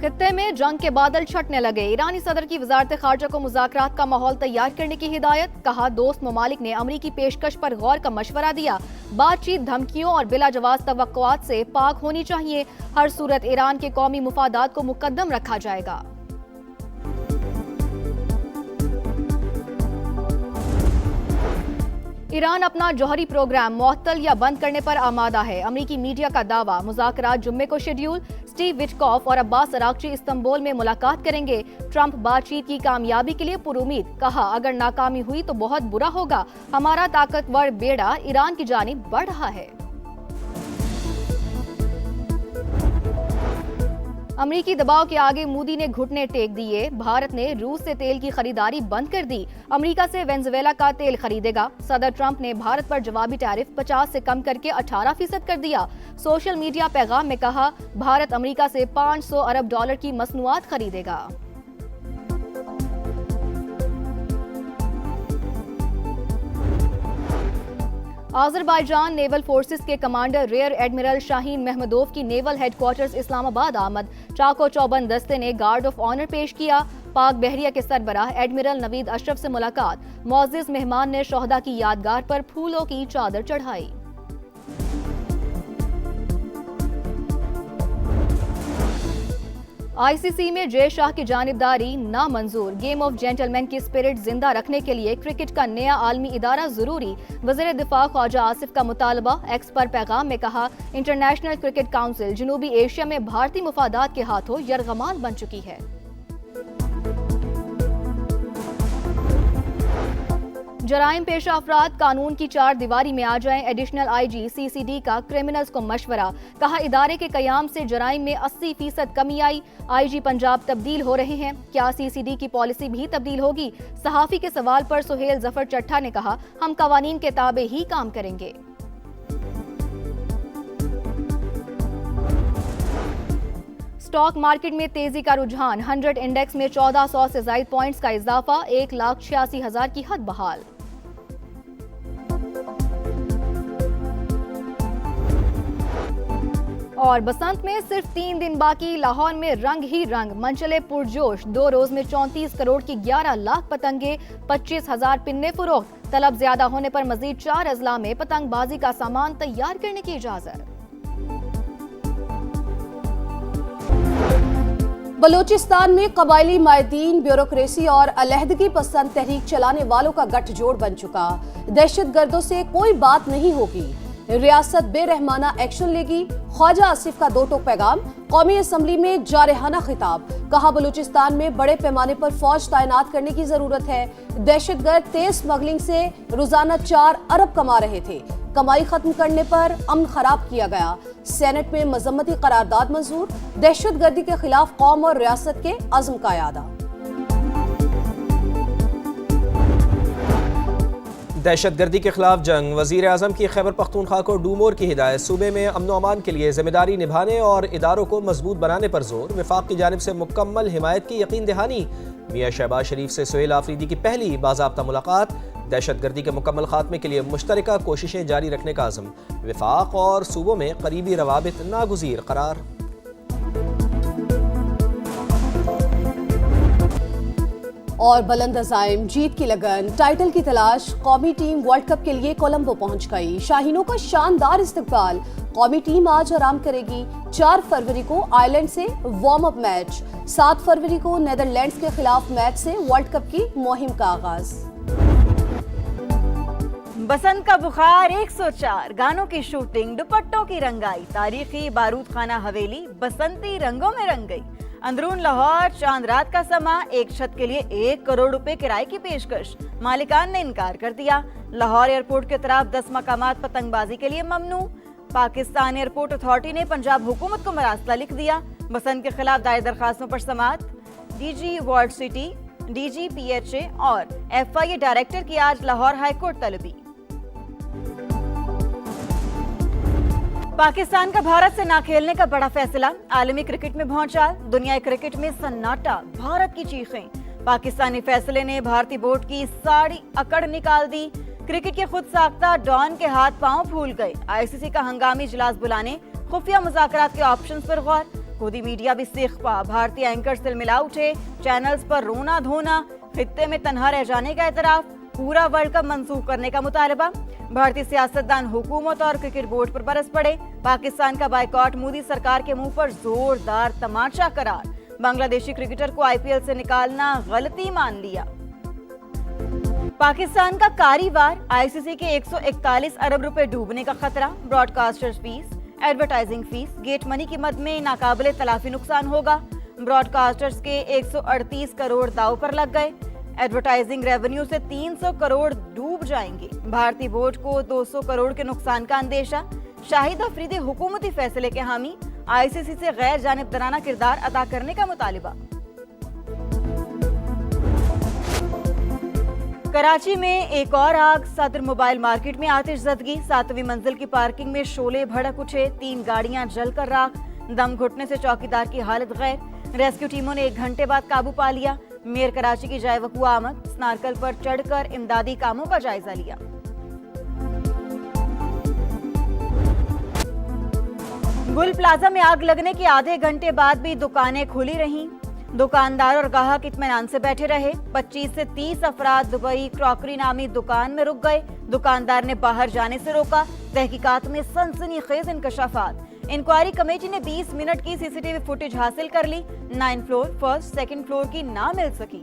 खित्ते में जंग के बादल छटने लगे। ईरानी सदर की वजारत खारजा को मुज़ाकरात का माहौल तैयार करने की हिदायत। कहा, दोस्त ममालिक ने अमरीकी पेशकश पर गौर का मशवरा दिया। बातचीत धमकियों और बिला जवाब तवक्कुआत से पाक होनी चाहिए। हर सूरत ईरान के कौमी मुफादात को मुकद्दम रखा जाएगा। ईरान अपना जौहरी प्रोग्राम मुअत्तल या बंद करने पर आमादा है। अमरीकी मीडिया का दावा। मुज़ाकरात जुम्मे को शेड्यूल। स्टीव विटकॉफ और अब्बास अरागची इस्तांबुल में मुलाकात करेंगे। ट्रंप बातचीत की कामयाबी के लिए पुरुमीद। कहा, अगर नाकामी हुई तो बहुत बुरा होगा। हमारा ताकतवर बेड़ा ईरान की जानिब बढ़ रहा है। अमरीकी दबाव के आगे मोदी ने घुटने टेक दिए। भारत ने रूस से तेल की खरीदारी बंद कर दी। अमरीका से वेनेजुएला का तेल खरीदेगा। सदर ट्रंप ने भारत पर जवाबी टैरिफ 50 से कम करके 18% कर दिया। सोशल मीडिया पैगाम में कहा, भारत अमरीका से $500 अरब की मसनूआत खरीदेगा। आज़रबाईजान नेवल फोर्सेस के कमांडर रियर एडमिरल शाहीन महमदोव की नेवल हेडक्वार्टर्स इस्लामाबाद आमद। चाको चौबंद दस्ते ने गार्ड ऑफ ऑनर पेश किया। पाक बहरिया के सरबराह एडमिरल नवीद अशरफ से मुलाकात। मुअज़्ज़िज़ मेहमान ने शोहदा की यादगार पर फूलों की चादर चढ़ाई। आईसीसी में जय शाह की जानिबदारी नामंजूर। गेम ऑफ जेंटलमैन की स्पिरिट जिंदा रखने के लिए क्रिकेट का नया आलमी इदारा जरूरी। वज़ीर दिफा ख्वाजा आसिफ का मुतालबा। एक्स पर पैगाम में कहा, इंटरनेशनल क्रिकेट काउंसिल जनूबी एशिया में भारतीय मुफादात के हाथों यरगमाल बन चुकी है। जराइम पेशा अफराद कानून की चार दीवारी में आ जाएं। एडिशनल आईजी सीसीडी का क्रिमिनल्स को मशवरा। कहा, इदारे के कयाम से जराइम में 80% कमी आई। आईजी पंजाब तब्दील हो रहे हैं। क्या सीसीडी की पॉलिसी भी तब्दील होगी? सहाफी के सवाल पर सुहेल जफर चट्टा ने कहा, हम कवानीन के ताबे ही काम करेंगे। स्टॉक मार्केट में तेजी का रुझान। 100 इंडेक्स में 1400 से ज्यादा पॉइंट्स का इजाफा। 1,86,000 की हद बहाल। और बसंत में सिर्फ 3 दिन बाकी। लाहौर में रंग ही रंग, मंचले पुरजोश। 2 रोज में 34 करोड़ की 11 लाख पतंगे, 25,000 पिन्ने फरोख्त। तलब ज्यादा होने पर मजीद 4 अजला में पतंगबाजी का सामान तैयार करने की इजाजत। बलूचिस्तान में कबायली माहिदीन ब्यूरोक्रेसी और अलहदगी पसंद तहरीक चलाने वालों का गठजोड़ बन चुका। दहशतगर्दों से कोई बात नहीं होगी। रियासत बेरहमाना एक्शन लेगी। ख्वाजा आसिफ का 2 टोक पैगाम। कौमी असम्बली में जारहाना खिताब। कहा, बलूचिस्तान में बड़े पैमाने पर फौज तैनात करने की जरूरत है। दहशतगर्द तेज स्मगलिंग से रोजाना 4 अरब कमा रहे थे। कमाई खत्म करने पर अमन खराब किया गया। सेनेट में मजम्मती करारदाद मंजूर। दहशतगर्दी के खिलाफ कौम और रियासत के अज़्म का यादा। दहशतगर्दी के खिलाफ जंग। वज़ीर आज़म की खैबर पख्तूनख्वा को डूमोर की हिदायत। सूबे में अमन व अमान के लिए जिम्मेदारी निभाने और इदारों को मजबूत बनाने पर जोर। वफाक की जानिब से मुकम्मल हिमायत की यकीन दहानी। मियां शहबाज शरीफ से सुहेल आफरीदी की पहली बाज़ाब्ता मुलाकात। दहशतगर्दी के मुकम्मल खात्मे के लिए मुश्तरका कोशिशें जारी रखने का अज़म। वफाक और सूबों में करीबी रवाबित नागुज़ीर करार। और बुलंद अज़ाइम, जीत की लगन, टाइटल की तलाश। कौमी टीम वर्ल्ड कप के लिए कोलंबो पहुंच गई। शाहीनों का शानदार इस्तकबाल। कौमी टीम आज आराम करेगी। 4 फरवरी को आयरलैंड से वार्म अप मैच। 7 फरवरी को नीदरलैंड्स के खिलाफ मैच से वर्ल्ड कप की मुहिम का आगाज। बसंत का बुखार 104, गानों की शूटिंग, दुपट्टों की रंगाई, तारीखी बारूद खाना हवेली बसंती रंगों में रंग गई। अंदरून लाहौर चांद रात का समा। एक छत के लिए 1 करोड़ रुपए किराए की पेशकश। मालिकान ने इनकार कर दिया। लाहौर एयरपोर्ट के तरफ 10 मकामात पतंगबाजी के लिए ममनू। पाकिस्तान एयरपोर्ट अथॉरिटी ने पंजाब हुकूमत को मरासला लिख दिया। बसंत के खिलाफ दायर दरखास्तों पर समाअत। DG walled city, DG PHA और एफआईए डायरेक्टर की आज लाहौर हाईकोर्ट तलबी। पाकिस्तान का भारत से ना खेलने का बड़ा फैसला। आलमी क्रिकेट में भौचाल। दुनिया क्रिकेट में सन्नाटा। भारत की चीखें। पाकिस्तानी फैसले ने भारतीय बोर्ड की सारी अकड़ निकाल दी। क्रिकेट के खुद साख्ता डॉन के हाथ पांव फूल गए। आईसीसी का हंगामी इजलास बुलाने, खुफिया मुज़ाकरात के ऑप्शंस पर गौर। खुदी मीडिया भी सीख पा, भारतीय एंकर सिलमिला उठे, चैनल्स पर रोना धोना, खित्ते में तन्हा रह जाने का एतराफ, पूरा वर्ल्ड कप मंसूख करने का मुतालबा। भारतीय सियासतदान हुकूमत और क्रिकेट बोर्ड पर बरस पड़े, पाकिस्तान का बायकॉट मोदी सरकार के मुंह पर जोरदार तमाचा करार, बांग्लादेशी क्रिकेटर को आईपीएल से निकालना गलती मान लिया। पाकिस्तान का कारीवार, आईसीसी के 141 अरब रुपए डूबने का खतरा, broadcasters fees, advertising fees, get money की मद में नाकाबिले तलाफी नुकसान होगा। ब्रॉडकास्टर्स के 138 करोड़ दाव पर लग गए, एडवर्टाइजिंग रेवेन्यू से 300 करोड़ डूब जाएंगे। भारतीय बोर्ड को 200 करोड़ के नुकसान का अंदेशा, शाहिद अफरीदी हुकूमती फैसले के हामी, आईसीसी से गैर जानिबदाराना किरदार अदा करने का मुतालिबा। कराची में एक और आग, सदर मोबाइल मार्केट में आतिशज़दगी, 7वीं मंजिल की पार्किंग में शोले भड़क उठे, 3 गाड़ियां जलकर राख, दम घुटने से चौकीदार की हालत गैर, रेस्क्यू टीमों ने 1 घंटे बाद काबू पा लिया। मेयर कराची की जाए वकूआ आमद, स्नारकल पर चढ़कर इमदादी कामों का जायजा लिया। गुल प्लाजा में आग लगने के आधे घंटे बाद भी दुकानें खुली रहीं, दुकानदार और ग्राहक इत्मीनान से बैठे रहे। 25 से 30 अफराद दुबई क्रॉकरी नामी दुकान में रुक गए, दुकानदार ने बाहर जाने से रोका। तहकीकात में सनसनीखेज इंकशाफात, इंक्वायरी कमेटी ने 20 मिनट की सीसीटीवी फुटेज हासिल कर ली, 9 फ्लोर, फर्स्ट, सेकंड फ्लोर की ना मिल सकी।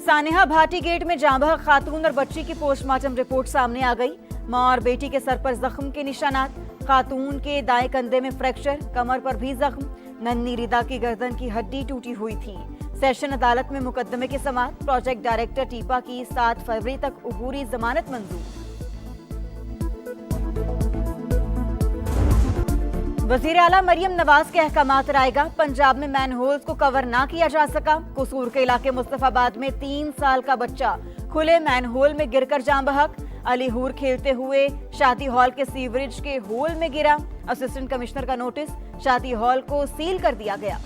सानेहा भाटी गेट में जांबह खातून और बच्ची की पोस्टमार्टम रिपोर्ट सामने आ गई, मां और बेटी के सर पर जख्म के निशानात, खातून के दाएं कंधे में फ्रैक्चर, कमर पर भी जख्म, नन्ही रिदा की गर्दन की हड्डी टूटी हुई थी। सेशन अदालत में मुकदमे के समाअत, प्रोजेक्ट डायरेक्टर टीपा की 7 फरवरी तक उबूरी जमानत मंजूर। वजीर आला मरियम नवाज के अहकामात आएगा, पंजाब में मैनहोल्स को कवर ना किया जा सका, कसूर के इलाके मुस्तफाबाद में 3 साल का बच्चा खुले मैनहोल में गिरकर जान बहक, अलीहूर खेलते हुए शादी हॉल के सीवरेज के होल में गिरा, असिस्टेंट कमिश्नर का नोटिस, शादी हॉल को सील कर दिया गया।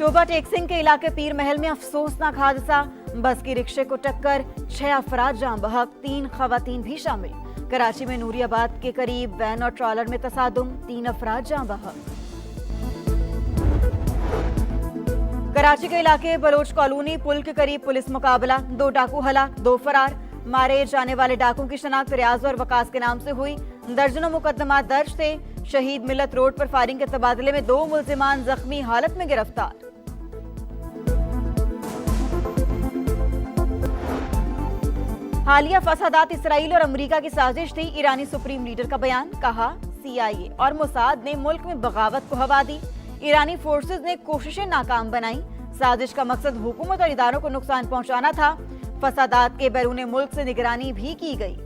टोबा टेक्सिंग के इलाके पीर महल में अफसोसनाक हादसा, बस की रिक्शे को टक्कर, 6 अफराद जान बहक, 3 खवातीन भी शामिल। कराची में नूरियाबाद के करीब वैन और ट्रॉलर में तसादुम, 3 अफराद जान बहक। कराची के इलाके बलोच कॉलोनी पुल के करीब पुलिस मुकाबला, 2 डाकू हलाक, 2 फरार। मारे जाने वाले डाकुओं की शनाख्त रियाज और वकास के नाम से हुई, दर्जनों मुकदमा दर्ज थे। शहीद मिलत रोड पर फायरिंग के तबादले में 2 मुल्जिमान जख्मी हालत में गिरफ्तार। हालिया फसादात इसराइल और अमेरिका की साजिश थी, ईरानी सुप्रीम लीडर का बयान, कहा CIA और मोसाद ने मुल्क में बगावत को हवा दी, ईरानी फोर्सेस ने कोशिशें नाकाम बनाई, साजिश का मकसद हुकूमत और इदारों को नुकसान पहुंचाना था, फसादात के बैरून मुल्क से निगरानी भी की गई।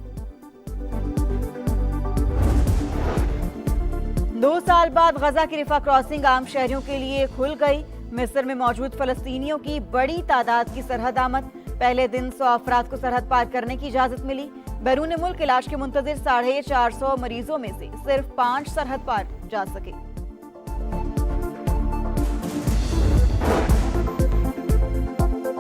2 साल बाद गजा की रिफा क्रॉसिंग आम शहरियों के लिए खुल गई, मिस्र में मौजूद फलस्तीनियों की बड़ी तादाद की सरहद आमद, पहले दिन 100 अफराद को सरहद पार करने की इजाजत मिली। बैरून मुल्क इलाज के मुंतजिर 450 मरीजों में से सिर्फ 5 सरहद पार जा सके।